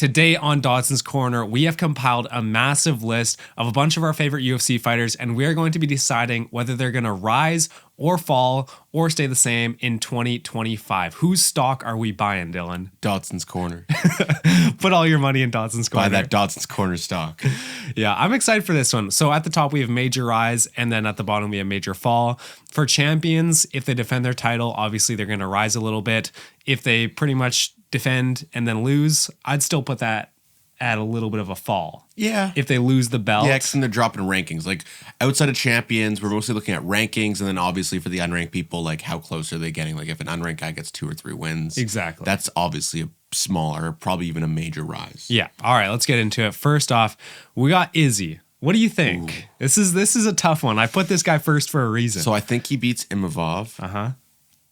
Today on Dodson's Corner, we have compiled a massive list of a bunch of our favorite UFC fighters, and we are going to be deciding whether they're going to rise or fall or stay the same in 2025. Whose stock are we buying, Dylan? Dodson's Corner. Put all your money in Dodson's Corner. Buy that Dodson's Corner stock. Yeah, I'm excited for this one. So at the top, we have major rise, and then at the bottom, we have major fall. For champions, if they defend their title, obviously they're going to rise a little bit. If they pretty much defend and then lose, I'd still put that at a little bit of a fall. Yeah. If they lose the belt. Yeah, because then they're dropping rankings. Like, outside of champions, we're mostly looking at rankings, and then obviously for the unranked people, like, how close are they getting? Like, if an unranked guy gets 2 or 3 wins. Exactly. That's obviously a smaller, probably even a major rise. Yeah. All right, let's get into it. First off, we got Izzy. What do you think? Ooh. This is a tough one. I put this guy first for a reason. So I think he beats Imavov. Uh-huh.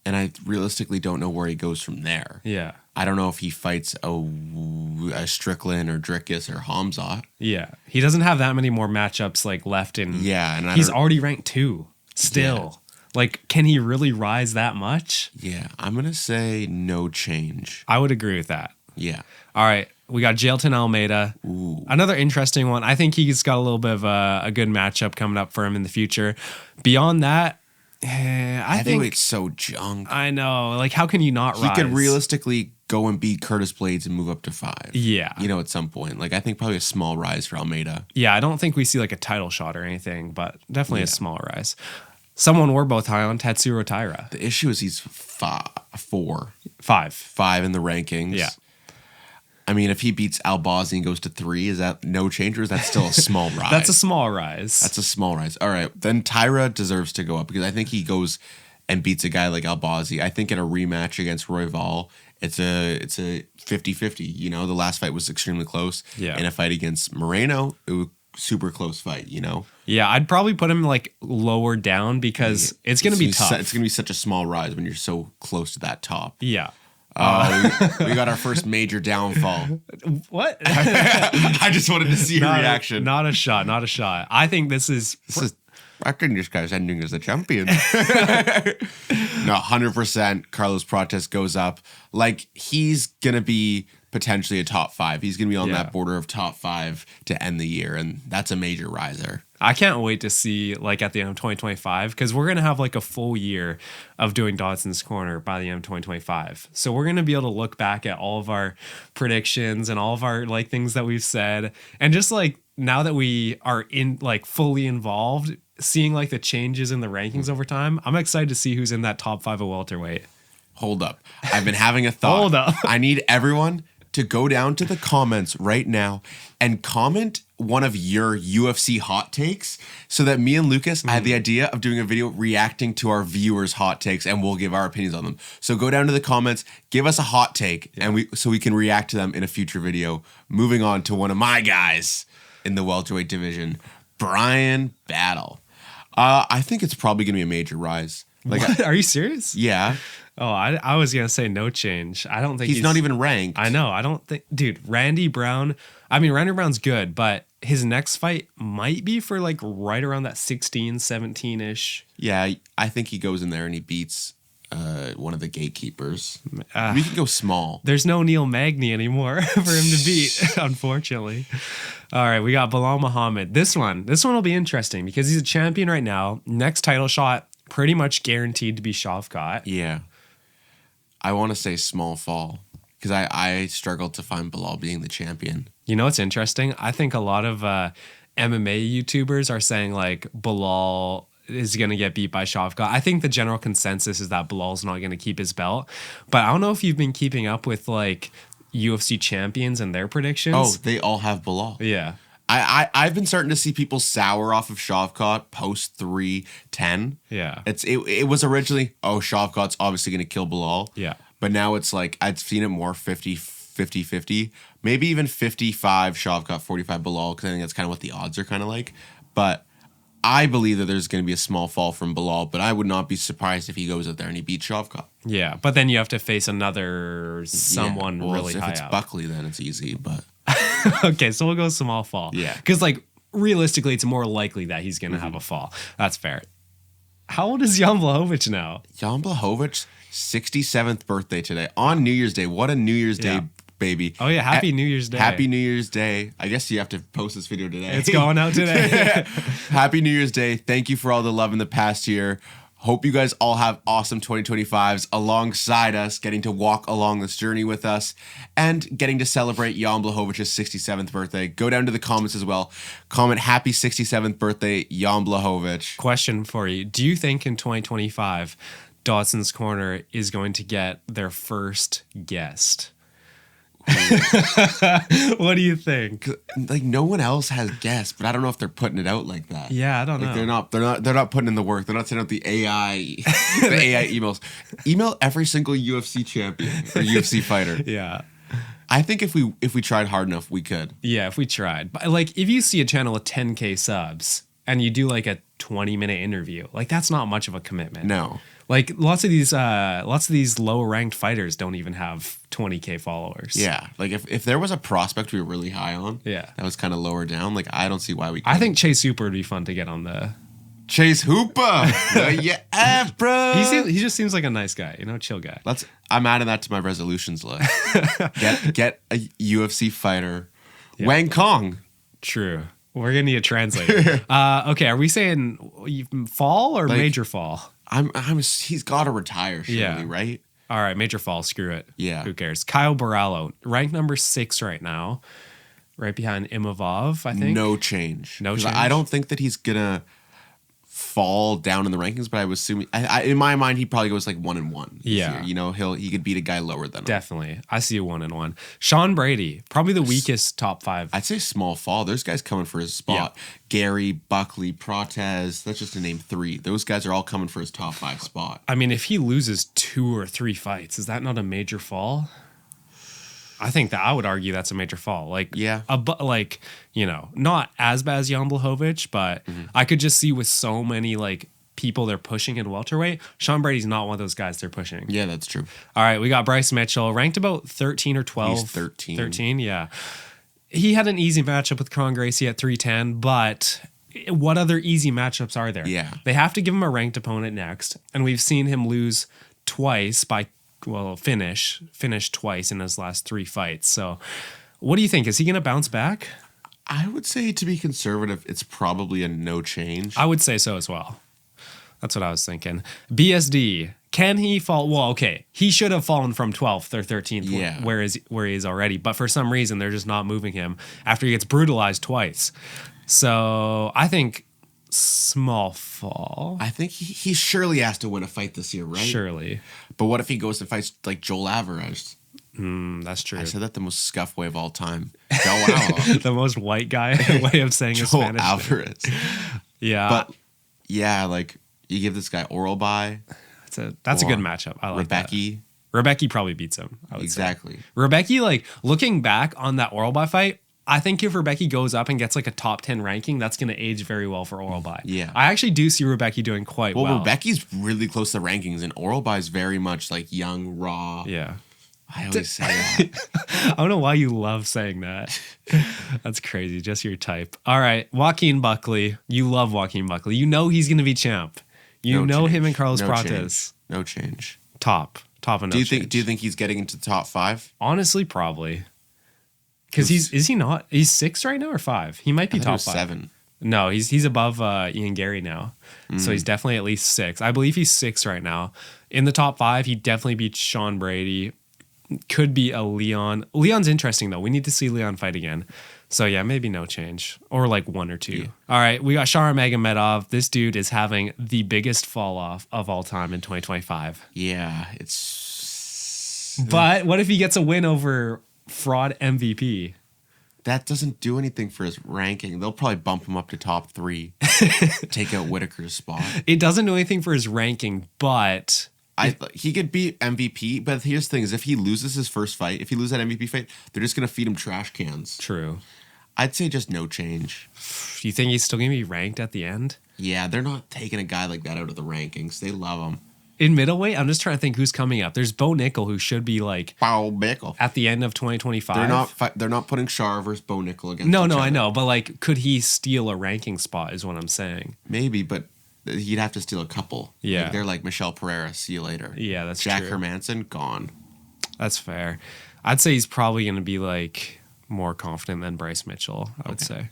And I realistically don't know where he goes from there. Yeah. I don't know if he fights a Strickland or Drickus or Hamzat. Yeah. He doesn't have that many more matchups like left in. Yeah. And he's already ranked 2 still. Yeah. Like, can he really rise that much? Yeah. I'm going to say no change. I would agree with that. Yeah. All right. We got Jailton Almeida. Ooh. Another interesting one. I think he's got a little bit of a good matchup coming up for him in the future. Beyond that, I think it's so junk. I know. Like, how can you not rise? He could realistically go and beat Curtis Blades and move up to 5. Yeah. You know, at some point. Like, I think probably a small rise for Almeida. Yeah, I don't think we see like a title shot or anything, but definitely a small rise. Someone we're both high on, Tatsuro Taira. The issue is he's 5 in the rankings. Yeah. I mean, if he beats Albazi and goes to 3, is that no change or is that still a small rise? That's a small rise. That's a small rise. All right. Then Taira deserves to go up because I think he goes and beats a guy like Albazi. I think in a rematch against Royval, it's a 50-50. You know, the last fight was extremely close. Yeah. In a fight against Moreno, it was a super close fight, you know? Yeah, I'd probably put him like lower down because it's going to be tough. It's going to be such a small rise when you're so close to that top. Yeah. We got our first major downfall. What? I just wanted to see your reaction. Not a shot. I think this is. I think this guy's ending as a champion. No, 100% Carlos Prates goes up. Like, he's going to be potentially a top 5. He's going to be on that border of top 5 to end the year, and that's a major riser. I can't wait to see, like, at the end of 2025, because we're going to have, like, a full year of doing Dodson's Corner by the end of 2025. So we're going to be able to look back at all of our predictions and all of our, like, things that we've said. And just, like, now that we are in, like, fully involved, seeing, like, the changes in the rankings over time, I'm excited to see who's in that top 5 of welterweight. Hold up. I've been having a thought. Hold up. I need everyone to go down to the comments right now and comment one of your UFC hot takes so that me and Lucas, I had the idea of doing a video reacting to our viewers' hot takes and we'll give our opinions on them. So go down to the comments, give us a hot take and we can react to them in a future video. Moving on to one of my guys in the welterweight division, Brian Battle. I think it's probably going to be a major rise. Like, what? Are you serious? Yeah. Oh, I was going to say no change. I don't think he's not even ranked. I know. I don't think, dude, Randy Brown's good, but his next fight might be for like right around that 16, 17-ish. Yeah, I think he goes in there and he beats one of the gatekeepers. We can go small. There's no Neil Magny anymore for him to beat, unfortunately. All right, we got Bilal Muhammad. This one will be interesting because he's a champion right now. Next title shot, pretty much guaranteed to be Shavkat. Yeah. I want to say small fall because I struggle to find Bilal being the champion. You know what's interesting? I think a lot of MMA YouTubers are saying like Bilal is going to get beat by Shavkat. I think the general consensus is that Bilal's not going to keep his belt. But I don't know if you've been keeping up with like UFC champions and their predictions. Oh, they all have Bilal. Yeah. I've been starting to see people sour off of Shavkat post 310. Yeah. It was originally, Shavkat's obviously going to kill Bilal. Yeah. But now it's like, I've seen it more 50-50. Maybe even 55 Shavkat, 45 Bilal, because I think that's kind of what the odds are kind of like. But I believe that there's going to be a small fall from Bilal, but I would not be surprised if he goes out there and he beats Shavkat. Yeah, but then you have to face another someone really high up. If it's Buckley, then it's easy, but... Okay, so we'll go small fall. Yeah. Because, like, realistically, it's more likely that he's going to have a fall. That's fair. How old is Jan Blachowicz now? Jan Blachowicz, 67th birthday today. On New Year's Day. What a New Year's Day baby. Oh yeah, happy New Year's Day. Happy New Year's Day. I guess you have to post this video today. It's going out today. Happy New Year's Day. Thank you for all the love in the past year. Hope you guys all have awesome 2025s alongside us, getting to walk along this journey with us and getting to celebrate Jan Blachowicz' 67th birthday. Go down to the comments as well. Comment happy 67th birthday, Jan Blachowicz. Question for you. Do you think in 2025, Dodson's Corner is going to get their first guest? What do you think? Like, no one else has guests, but I don't know if they're putting it out like that. Yeah, I don't know. They're not putting in the work. They're not sending out the AI emails. Email every single UFC champion or UFC fighter. Yeah. I think if we tried hard enough, we could. Yeah, if we tried. But like, if you see a channel with 10K subs and you do like a 20-minute interview, like that's not much of a commitment. No. Like lots of these low ranked fighters don't even have 20K followers. Yeah, like if there was a prospect we were really high on, yeah, that was kind of lower down. Like I don't see why we couldn't. I think Chase Hooper would be fun to get on the Chase Hooper. Yeah, bro. He just seems like a nice guy, chill guy. I'm adding that to my resolutions list. get a UFC fighter, yeah. Wang Kong. True. We're gonna need a translator. Okay, are we saying fall or major fall? He's got to retire, surely, right? All right, major fall. Screw it. Yeah. Who cares? Kyle Borrallo, ranked number 6 right now, right behind Imavov, I think. No change. No change. I don't think that he's gonna fall down in the rankings, but I was assuming, in my mind, he probably goes like 1-1. Yeah. Year. He could beat a guy lower than him. Definitely. I see a 1-1. Sean Brady, probably the weakest top 5. I'd say small fall. There's guys coming for his spot. Yeah. Gary, Buckley, Protez. That's just to name 3. Those guys are all coming for his top 5 spot. I mean, if he loses 2 or 3 fights, is that not a major fall? I think that I would argue that's a major fall. Like, yeah, not as bad as Jan Blachowicz, but I could just see with so many like people they're pushing in welterweight, Sean Brady's not one of those guys they're pushing. Yeah, that's true. All right, we got Bryce Mitchell, ranked about 13 or 12. He's 13. 13, yeah. He had an easy matchup with Con Gracie at 310, but what other easy matchups are there? Yeah. They have to give him a ranked opponent next, and we've seen him lose twice finish twice in his last 3 fights. So what do you think? Is he going to bounce back? I would say, to be conservative, it's probably a no change. I would say so as well. That's what I was thinking. BSD, can he fall? Well, okay, he should have fallen from 12th or 13th where he is already, but for some reason they're just not moving him after he gets brutalized twice. So I think small fall. I think he surely has to win a fight this year, right? Surely. But what if he goes and fights like Joel Alvarez? That's true. I said that the most scuff way of all time. Joel The most white guy way of saying Joel Spanish. Alvarez. Yeah. But yeah, like you give this guy oral bye. That's a good matchup. I like Rebecca. that. Rebecca probably beats him. I would exactly. Say. Rebecca, like looking back on that oral bye fight, I think if Rebecca goes up and gets like a top 10 ranking, that's going to age very well for oral bye. Yeah. I actually do see Rebecca doing quite well. Well, Rebecca's really close to the rankings, and oral bye is very much like young, raw. Yeah. I always say that. I don't know why you love saying that. That's crazy. Just your type. All right. Joaquin Buckley. You love Joaquin Buckley. You know he's going to be champ. You know him and Carlos Prates. No change. Top enough. Do you think he's getting into the top 5? Honestly, probably. Because is he not? He's 6 right now or 5? He might be top 5. 7. No, he's above Ian Gary now. So he's definitely at least 6. I believe he's 6 right now. In the top 5, he definitely beats Sean Brady. Could be a Leon. Leon's interesting though. We need to see Leon fight again. So yeah, maybe no change. Or like 1 or 2. Yeah. All right, we got Shahar Magomedov. This dude is having the biggest fall off of all time in 2025. Yeah, it's... But what if he gets a win over fraud MVP? That doesn't do anything for his ranking. They'll probably bump him up to top 3. Take out Whitaker's spot. It doesn't do anything for his ranking, but... he could beat MVP, but here's the thing is if he loses his first fight, if he loses that MVP fight, they're just going to feed him trash cans. True. I'd say just no change. Do you think he's still going to be ranked at the end? Yeah, they're not taking a guy like that out of the rankings. They love him. In middleweight, I'm just trying to think who's coming up. There's Bo Nickel, who should be like at the end of 2025. They're not putting Shar versus Bo Nickel against No, each other. I know. But like, could he steal a ranking spot is what I'm saying. Maybe, but he'd have to steal a couple. Yeah. They're like Michelle Pereira, see you later. Yeah, that's Jack true. Hermanson, gone. That's fair. I'd say he's probably going to be like more confident than Bryce Mitchell, I would say.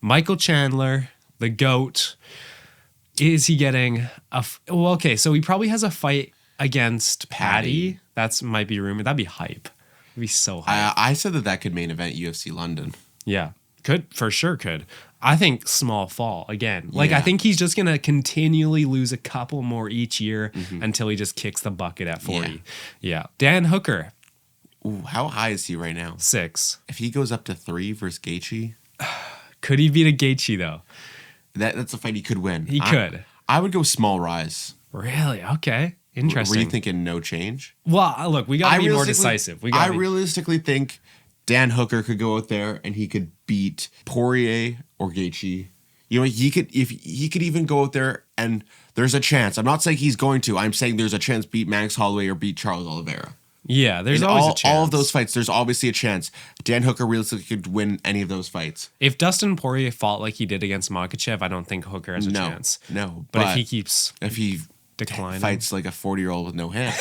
Michael Chandler, the GOAT. Is he getting well, okay, so he probably has a fight against Paddy. That's might be rumored. That'd be hype. It'd be so hype. I said that could main event UFC London. Yeah. Could, for sure could. I think small fall again. Like, Yeah. I think he's just going to continually lose a couple more each year until he just kicks the bucket at 40. Yeah. Dan Hooker, Ooh, how high is he right now? 6. If he goes up to 3 versus Gaethje, Could he beat a Gaethje, though? that's a fight he could win. He could. I would go small rise. Really? Okay. Interesting. Were you thinking no change? Well, look, we got to be more realistically- decisive. I realistically think Dan Hooker could go out there and he could beat Poirier or Gaethje. You know, he could even go out there and there's a chance. I'm not saying he's going to. I'm saying there's a chance beat Max Holloway or beat Charles Oliveira. Yeah, there's In always a chance. all of those fights, there's obviously a chance. Dan Hooker realistically could win any of those fights. If Dustin Poirier fought like he did against Makachev, I don't think Hooker has a chance. No, But if he keeps if he declining, fights like a 40-year-old with no hands,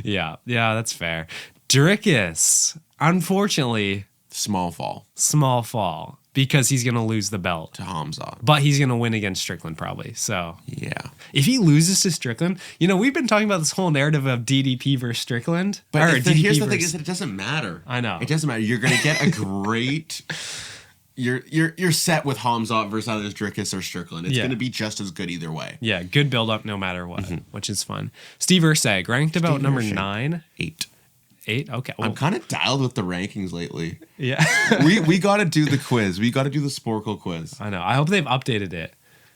yeah, that's fair. Dricus, unfortunately, small fall small fall because he's gonna lose the belt, to Hamzat. but he's gonna win against Strickland probably. So Yeah. if he loses to Strickland, we've been talking about this whole narrative of DDP versus Strickland. But Or DDP here's the thing: versus- is that it doesn't matter. I know. It doesn't matter. You're gonna get a great. You're set with Hamzat versus either Dricus or Strickland. It's Yeah. gonna be just as good either way. yeah, good build up no matter what, which is fun. Steve Ursag ranked about number Ursag. 9, 8. 8. Okay, I'm kind of dialed with the rankings lately. yeah. we got to do the quiz. We got to do the Sporkle quiz. I know. I hope they've updated it.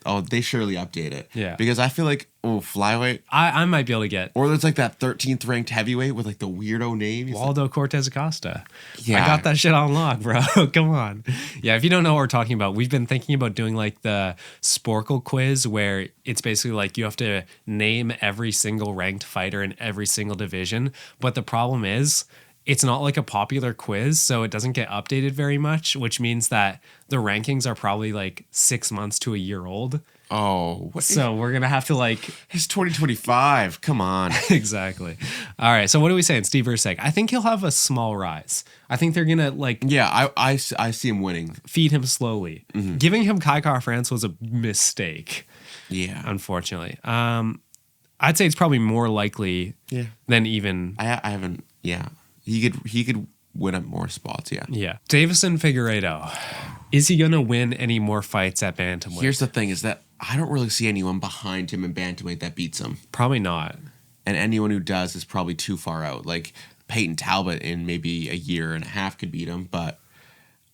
Oh, they surely update it. Yeah. Because I feel like flyweight, I might be able to get or there's like that 13th ranked heavyweight with like the weirdo name. He's like- Waldo Cortez Acosta. Yeah. I got that shit on lock, bro. Come on. Yeah, if you don't know what we're talking about, we've been thinking about doing like the Sporkle quiz where it's basically like you have to name every single ranked fighter in every single division. But the problem is it's not like a popular quiz, so it doesn't get updated very much, which means that the rankings are probably like 6 months to a year old. Oh, what? So we're going to have to like It's 2025. Come on. exactly. All right. So what are we saying? Steve Ursek. I think he'll have a small rise. I think they're gonna like Yeah, I see him winning. feed him slowly. Giving him Kai Car France was a mistake, Yeah. unfortunately. I'd say it's probably more likely Yeah. than even I haven't. Yeah. He could win up more spots. Yeah. yeah. Davison Figueiredo. Is he gonna win any more fights at bantamweight? Here's the thing: is that I don't really see anyone behind him in bantamweight that beats him, Probably not. and anyone who does is probably too far out. Like Peyton Talbot in maybe a year and a half could beat him, but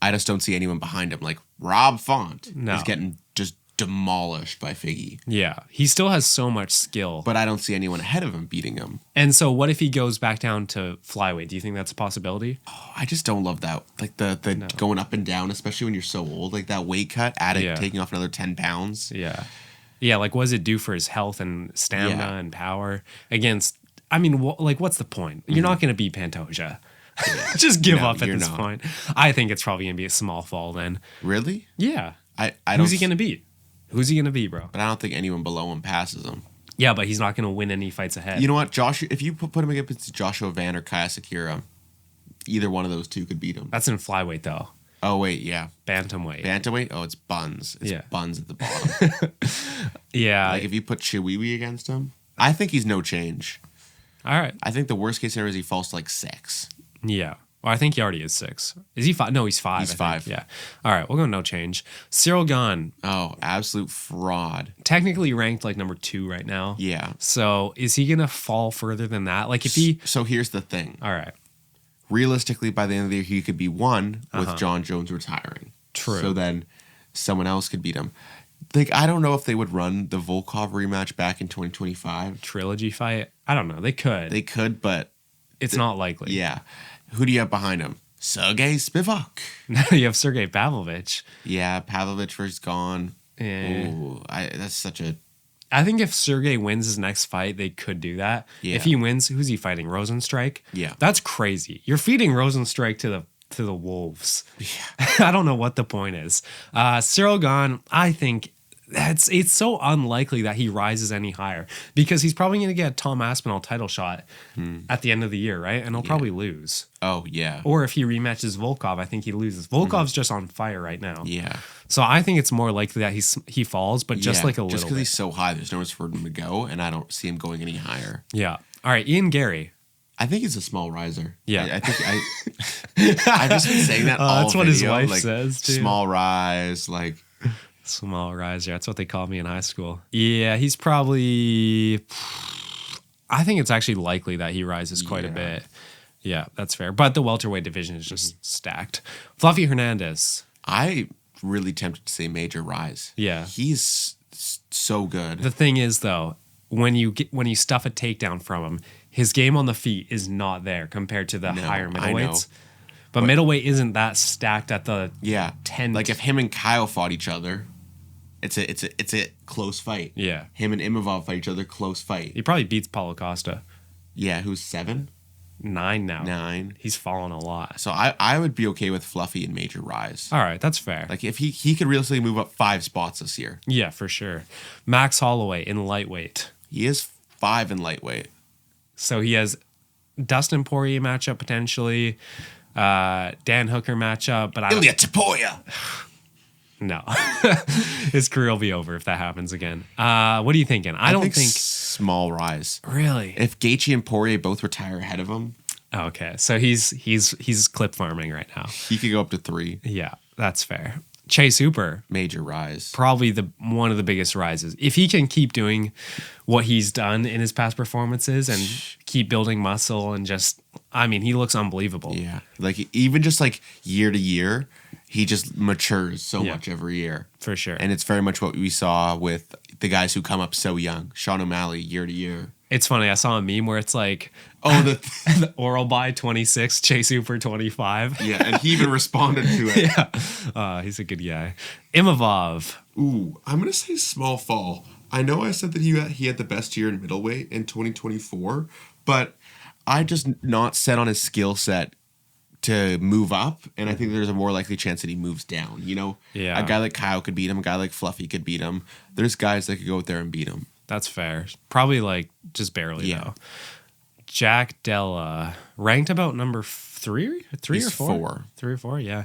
I just don't see anyone behind him. Like Rob Font No. is getting just demolished by Figgy, Yeah. He still has so much skill. but I don't see anyone ahead of him beating him. And so what if he goes back down to flyweight? Do you think that's a possibility? Oh, I just don't love that. Like the going up and down, especially when you're so old. Like that weight cut, Yeah. taking off another 10 pounds. Yeah. Yeah, like what does it do for his health and stamina Yeah. and power against I mean, what's the point? You're not going to beat Pantoja. Just give No, up at you're this not. point. I think it's probably going to be a small fall then. Really? Yeah. I don't. Who's he going to beat? Who's he going to beat, bro? But I don't think anyone below him passes him. Yeah, but he's not going to win any fights ahead. You know what, Josh? If you put him against Joshua Van or Kaya Sakura, either one of those two could beat him. That's in flyweight though. Oh wait, yeah, Bantamweight. bantamweight. Oh, it's buns. It's Yeah. buns at the bottom. Yeah. Like if you put Chiwiwi against him, I think he's no change. All right. I think the worst case scenario is he falls to like 6. Yeah. Well, I think he already is 6. Is he 5? No, he's 5. He's I think. 5. Yeah. All right. We'll go no change. Cyril Gahn, Oh, absolute fraud. technically ranked like number 2 right now. Yeah. So is he going to fall further than that? Like if he. So here's the thing. All right. Realistically, by the end of the year, he could be 1 with John Jones retiring. True. So then someone else could beat him. Like I don't know if they would run the Volkov rematch back in 2025. Trilogy fight? I don't know. They could. They could, but It's not likely. yeah. Who do you have behind him? Sergey Spivak. Now you have Sergey Pavlovich. Yeah, Pavlovich is gone. Eh. Ooh, that's such a I think if Sergey wins his next fight, they could do that. Yeah. If he wins, who's he fighting? Rosenstrike? Yeah. That's crazy. You're feeding Rosenstrike to the wolves. yeah. I don't know what the point is. Cyril Gahn, I think it's so unlikely that he rises any higher because he's probably going to get a Tom Aspinall title shot at the end of the year, right? And he'll probably lose. Oh, yeah. Or if he rematches Volkov, I think he loses. Volkov's just on fire right now. Yeah. So I think it's more likely that he falls, but just like a little Just because bit. he's so high, there's nowhere for him to go, and I don't see him going any higher. Yeah. All right, Ian Gary. I think he's a small riser. Yeah. I think I've just been saying that all That's what his video, wife like, says, too. Small rise, like... Small riser. That's what they called me in high school. Yeah, he's probably... I think it's actually likely that he rises quite a bit. Yeah, that's fair. But the welterweight division is just stacked. Fluffy Hernandez. I really tempted to say major rise. Yeah. He's so good. The thing is, though, when you stuff a takedown from him, his game on the feet is not there compared to the higher middleweights. But middleweight isn't that stacked at the 10. Like if him and Kyle fought each other, it's a close fight. Yeah. Him and Imavov fight each other, close fight. He probably beats Paulo Costa. Yeah, who's 7? 9 now. 9. He's fallen a lot. So I would be okay with Fluffy and major rise. All right, that's fair. Like if he could realistically move up 5 spots this year. Yeah, for sure. Max Holloway in lightweight. He is 5 in lightweight. So he has Dustin Poirier matchup potentially, Dan Hooker matchup, but Ilya Taporia. No. His career will be over if that happens again. What are you thinking? I don't think small rise. Really. If Gaethje and Poirier both retire ahead of him, okay, so he's clip farming right now. He could go up to 3. Yeah, that's fair. Chase Hooper, major rise. Probably one of the biggest rises. If he can keep doing what he's done in his past performances and keep building muscle and he looks unbelievable. Yeah. Like even just like year to year, he just matures so much every year. For sure. And it's very much what we saw with the guys who come up so young. Sean O'Malley, year to year. It's funny. I saw a meme where it's like, the Oral by 26, Chase Hooper 25. Yeah, and he even responded to it. Yeah. He's a good guy. Imavov. Ooh, I'm going to say small fall. I know I said that he had the best year in middleweight in 2024, but I just not set on his skill set to move up, and I think there's a more likely chance that he moves down. You know, a guy like Kyle could beat him, a guy like Fluffy could beat him. There's guys that could go out there and beat him. That's fair. Probably like just barely though. Jack Della ranked about number 3 He's or 4? 4. 3 or 4, yeah.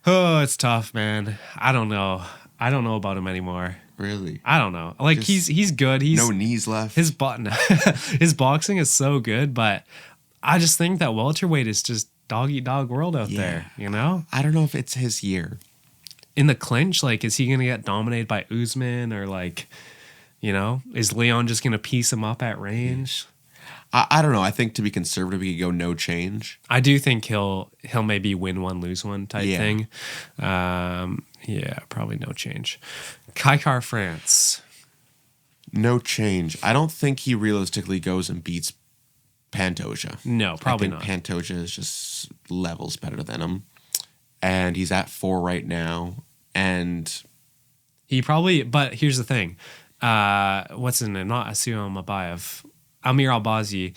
Oh, it's tough, man. I don't know about him anymore. Really? I don't know. Like just he's good. He's no knees left. His boxing is so good, but I just think that welterweight is just dog eat dog world out there, you know? I don't know if it's his year. In the clinch, like, is he going to get dominated by Usman or like, you know, is Leon just going to piece him up at range? I don't know. I think to be conservative, he could go no change. I do think he'll maybe win one, lose one type thing. Yeah, probably no change. Kaikar France. No change. I don't think he realistically goes and beats Pantoja. No, probably not. Pantoja is just levels better than him. And he's at 4 right now. And he probably, but here's the thing. What's his name? Not Asuo Mabayev. Amir Albazi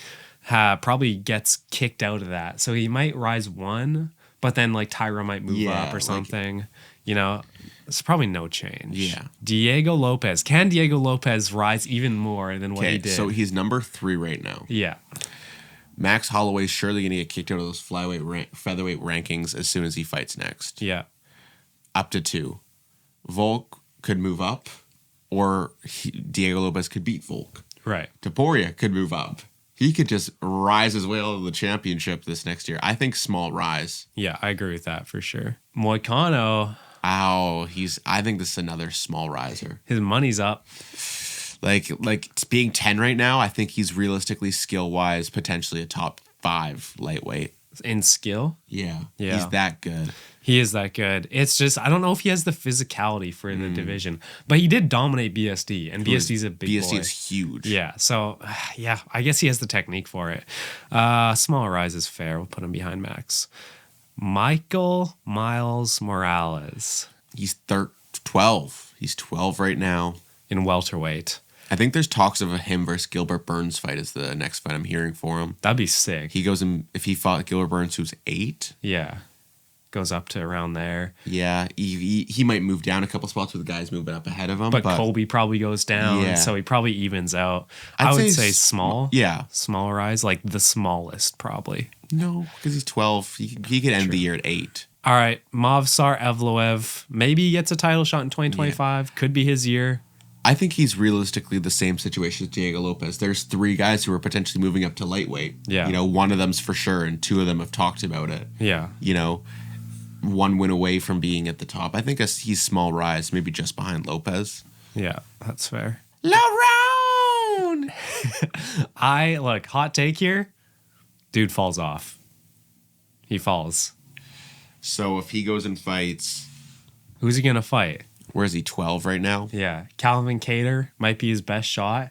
probably gets kicked out of that. So he might rise 1, but then like Tyra might move up or something. Like, you know, it's probably no change. Yeah. Diego Lopez. Can Diego Lopez rise even more than what he did? So he's number 3 right now. Yeah. Max Holloway's surely going to get kicked out of those featherweight rankings as soon as he fights next. Yeah. Up to 2. Volk could move up, or Diego Lopez could beat Volk. Right. Taporia could move up. He could just rise his way out of the championship this next year. I think small rise. Yeah, I agree with that for sure. Moicano. I think this is another small riser. His money's up. Like being 10 right now, I think he's realistically skill-wise potentially a top 5 lightweight. In skill? Yeah. He's that good. He is that good. It's just, I don't know if he has the physicality for the division, but he did dominate BSD, and BSD's a big boy. BSD is huge. Yeah, so, yeah, I guess he has the technique for it. Small rise is fair. We'll put him behind Max. Michael Miles Morales. He's 12. He's 12 right now. In welterweight. I think there's talks of a him versus Gilbert Burns fight is the next fight I'm hearing for him. That'd be sick. He goes in, if he fought Gilbert Burns, who's 8. Yeah. goes up to around there. Yeah, he might move down a couple spots with the guys moving up ahead of him. But Colby probably goes down, Yeah. so he probably evens out. I'd I would say say small. yeah. Smaller rise, like the smallest probably. No, because he's 12. He could end the year at 8. All right, Movsar Evloev. Maybe he gets a title shot in 2025. Could be his year. I think he's realistically the same situation as Diego Lopez. There's 3 guys who are potentially moving up to lightweight. Yeah. You know, one of them's for sure, and 2 of them have talked about it. Yeah. You know, 1 win away from being at the top. I think he's small rise, maybe just behind Lopez. Yeah, that's fair. Laron! Look, hot take here. Dude falls off. He falls. So if he goes and fights, Who's he going to fight? where is he, 12 right now? Yeah, Calvin Kattar might be his best shot.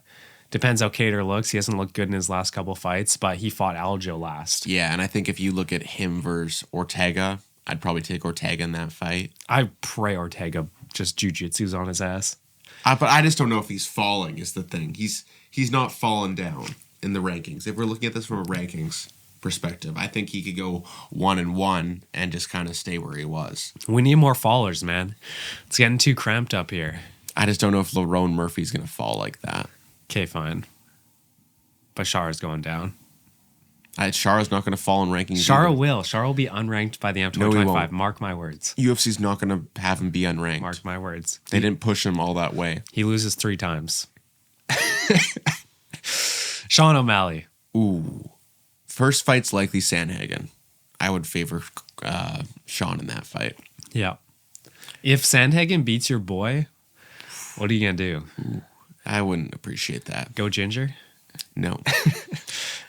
Depends how Kattar looks. He hasn't looked good in his last couple fights, but he fought Aljo last. Yeah, and I think if you look at him versus Ortega, I'd probably take Ortega in that fight. I pray Ortega just jujitsu's on his ass. But I just don't know if he's falling is the thing. He's not fallen down in the rankings. If we're looking at this from a rankings perspective, I think he could go 1-1 and just kind of stay where he was. We need more fallers, man. It's getting too cramped up here. I just don't know if Lerone Murphy's going to fall like that. Okay, fine. But Shara's going down. Shara's not going to fall in rankings. Shara either. will. Shara will be unranked by the M No, he 2025. won't. Mark my words. UFC's not going to have him be unranked. Mark my words. They didn't push him all that way. He loses 3 times. Sean O'Malley. Ooh. First fight's likely Sanhagen. I would favor Sean in that fight. Yeah. If Sandhagen beats your boy, what are you going to do? I wouldn't appreciate that. Go ginger? No.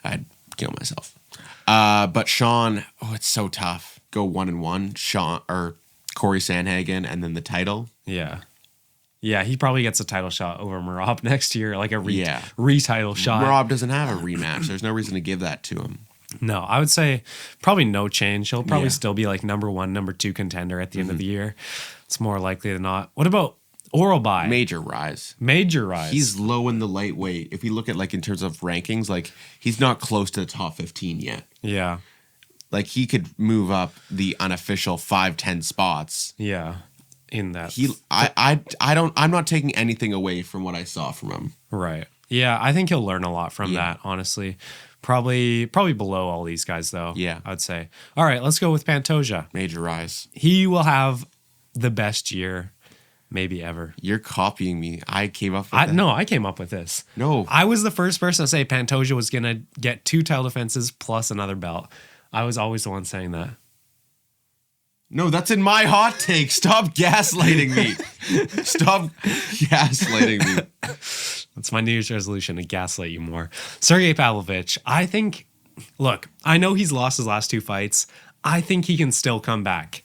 I'd kill myself. But Sean, it's so tough. Go 1-1. Sean or Corey Sandhagen and then the title. Yeah. Yeah, he probably gets a title shot over Merab next year, like a Yeah. re-title shot. Rob doesn't have a rematch. There's no reason to give that to him. No, I would say probably no change. He'll probably Yeah. still be like number 1, number 2 contender at the end of the year. It's more likely than not. What about Oralbai? Major rise. Major rise. He's low in the lightweight. If we look at like in terms of rankings, like he's not close to the top 15 yet. Yeah. Like he could move up the unofficial 5-10 spots. Yeah. In that. I'm not taking anything away from what I saw from him. Right. Yeah, I think he'll learn a lot from that, honestly. Probably below all these guys, though. Yeah. I'd say. All right, let's go with Pantoja. Major rise. He will have the best year maybe ever. You're copying me. I came up with that. No, I came up with this. No. I was the first person to say Pantoja was going to get 2 title defenses plus another belt. I was always the one saying that. No, that's in my hot take. Stop gaslighting me. Stop gaslighting me. That's my New Year's resolution, to gaslight you more. Sergey Pavlovich, I think, look, I know he's lost his last 2 fights. I think he can still come back.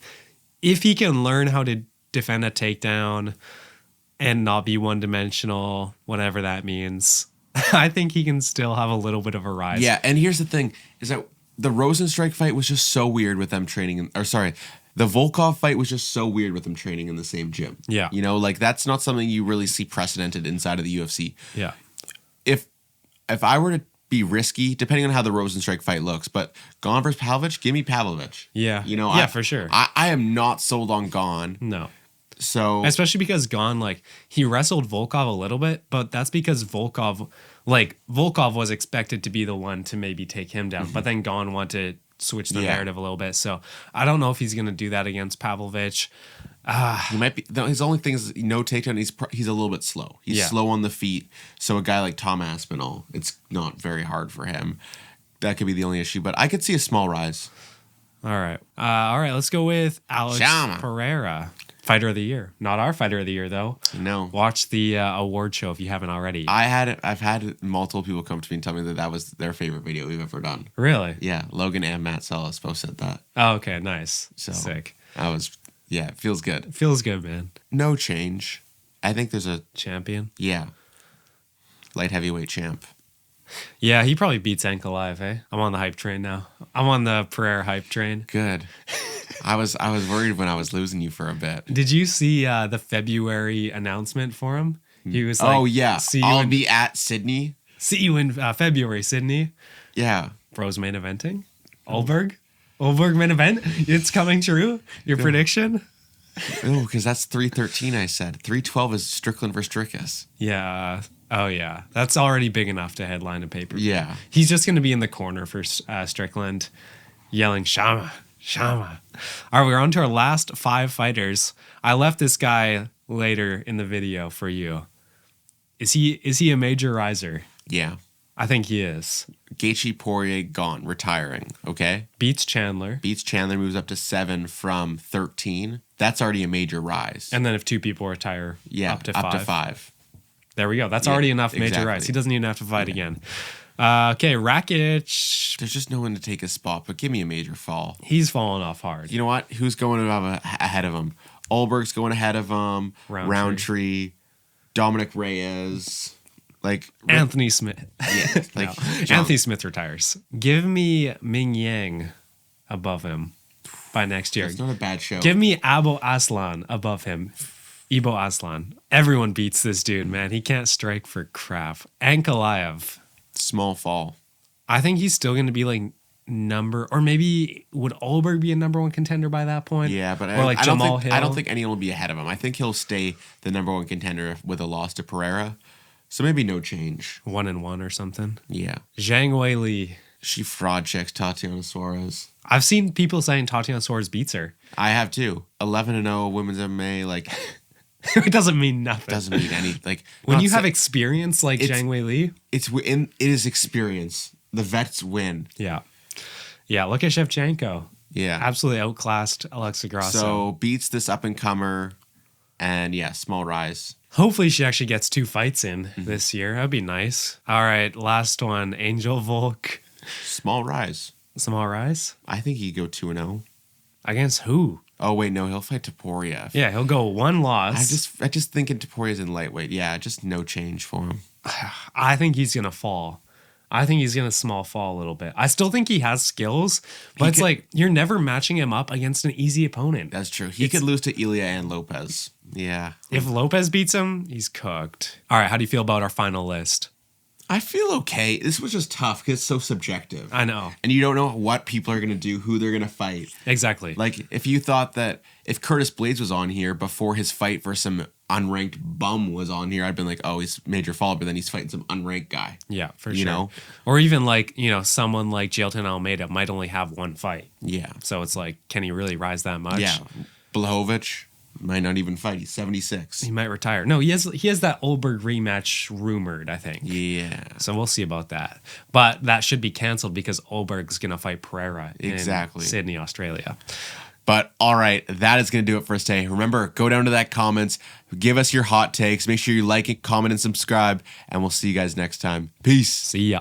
If he can learn how to defend a takedown and not be one-dimensional, whatever that means, I think he can still have a little bit of a rise. Yeah, and here's the thing, is that the Rosenstrike fight was just so weird with them training, the Volkov fight was just so weird with them training in the same gym. Yeah. You know, like that's not something you really see precedented inside of the UFC. Yeah. If I were to be risky, depending on how the Rosenstrike fight looks, but Gon versus Pavlovich, give me Pavlovich. Yeah. You know, yeah, for sure. I am not sold on Gon. No. So Especially because Gon, like, he wrestled Volkov a little bit, but that's because Volkov was expected to be the one to maybe take him down, but then Gon wanted to switch the narrative a little bit. So I don't know if he's going to do that against Pavlovich. he might be. His only thing is no takedown. He's a little bit slow. He's slow on the feet. So a guy like Tom Aspinall, it's not very hard for him. That could be the only issue. But I could see a small rise. All right. Let's go with Alex Shama. Pereira. Fighter of the year. Not our fighter of the year, though. No. Watch the award show if you haven't already. I've had multiple people come to me and tell me that was their favorite video we've ever done. Really? Yeah, Logan and Matt Sellis both said that. Oh, okay. Nice. So Sick. it feels good. Feels good, man. No change. I think there's a Champion. light heavyweight champ. Yeah, he probably beats Ankalaev, eh? I'm on the hype train now. I'm on the Pereira hype train. Good. I was worried when I was losing you for a bit. Did you see the February announcement for him? He was like, Oh yeah, I'll in, be at Sydney. see you in February, Sydney. Yeah. Bro's main eventing. Alberg. Oldberg main event. It's coming true. Your prediction? Oh, because that's 313. I said 312 is Strickland versus Strickus. Yeah. Oh yeah. That's already big enough to headline a pay-per-view. Yeah. He's just going to be in the corner for Strickland, yelling "Shama, Shama." All right, we're on to our last 5 fighters. I left this guy later in the video for you. Is he a major riser? Yeah. I think he is. Gaethje Poirier gone, retiring. Okay. Beats Chandler. Beats Chandler, moves up to 7 from 13. That's already a major rise. And then if 2 people retire, yeah, up to 5. There we go. That's Yeah, already enough major exactly. rise. He doesn't even have to fight again. Okay, Rakic. There's just no one to take his spot, but give me a major fall. He's fallen off hard. You know what? Who's going ahead of him? Olberg's going ahead of him. Roundtree. Dominic Reyes. Like Anthony Smith. Yeah, like Anthony Smith retires. Give me Ming Yang above him by next year. It's not a bad show. Give me Abo Aslan above him. Ibo Aslan. Everyone beats this dude, man. He can't strike for crap. Ankalaev. Small fall. I think he's still going to be like or maybe would Olberg be a number 1 contender by that point? Yeah, but or like I don't Jamal think Hill. I don't think anyone will be ahead of him. I think he'll stay the number 1 contender with a loss to Pereira. So maybe no change. 1-1 or something. Yeah. Zhang Weili. She fraud checks Tatiana Suarez. I've seen people saying Tatiana Suarez beats her. I have too. 11-0 women's MMA. Like It doesn't mean nothing. doesn't mean any. Like when you have experience like Zhang Weili. It is experience. The vets win. Yeah. Yeah. Look at Shevchenko. Yeah. Absolutely outclassed Alexa Grasso. So beats this up and comer, and yeah, small rise. Hopefully she actually gets 2 fights in this year. That'd be nice. All right, last one. Angel Volk. Small rise. Small rise. I think he'd go 2-0. Against who? Oh wait, no, he'll fight Toporiev. Yeah, he'll go 1 loss. I just thinking Toporiev's in lightweight. Yeah, just no change for him. I think he's going to fall. I think he's going to small fall a little bit. I still think he has skills, but it's like you're never matching him up against an easy opponent. That's true. He could lose to Ilya and Lopez. Yeah. If Lopez beats him, he's cooked. All right, how do you feel about our final list? I feel okay. This was just tough because it's so subjective. I know. And you don't know what people are going to do, who they're going to fight. Exactly. Like, if you thought that if Curtis Blades was on here before his fight versus some unranked bum was on here, I'd been like, oh, he's major fall, but then he's fighting some unranked guy. Yeah, for sure. You know? Or even like, someone like Jailton Almeida might only have 1 fight. Yeah. So it's like, can he really rise that much? Yeah. Blachowicz might not even fight. He's 76. He might retire. No, he has that Olberg rematch rumored, I think. Yeah. So we'll see about that. But that should be canceled because Olberg's going to fight Pereira in Sydney, Australia. But all right, that is going to do it for us today. Remember, go down to that comments, give us your hot takes. Make sure you like it, comment, and subscribe. And we'll see you guys next time. Peace. See ya.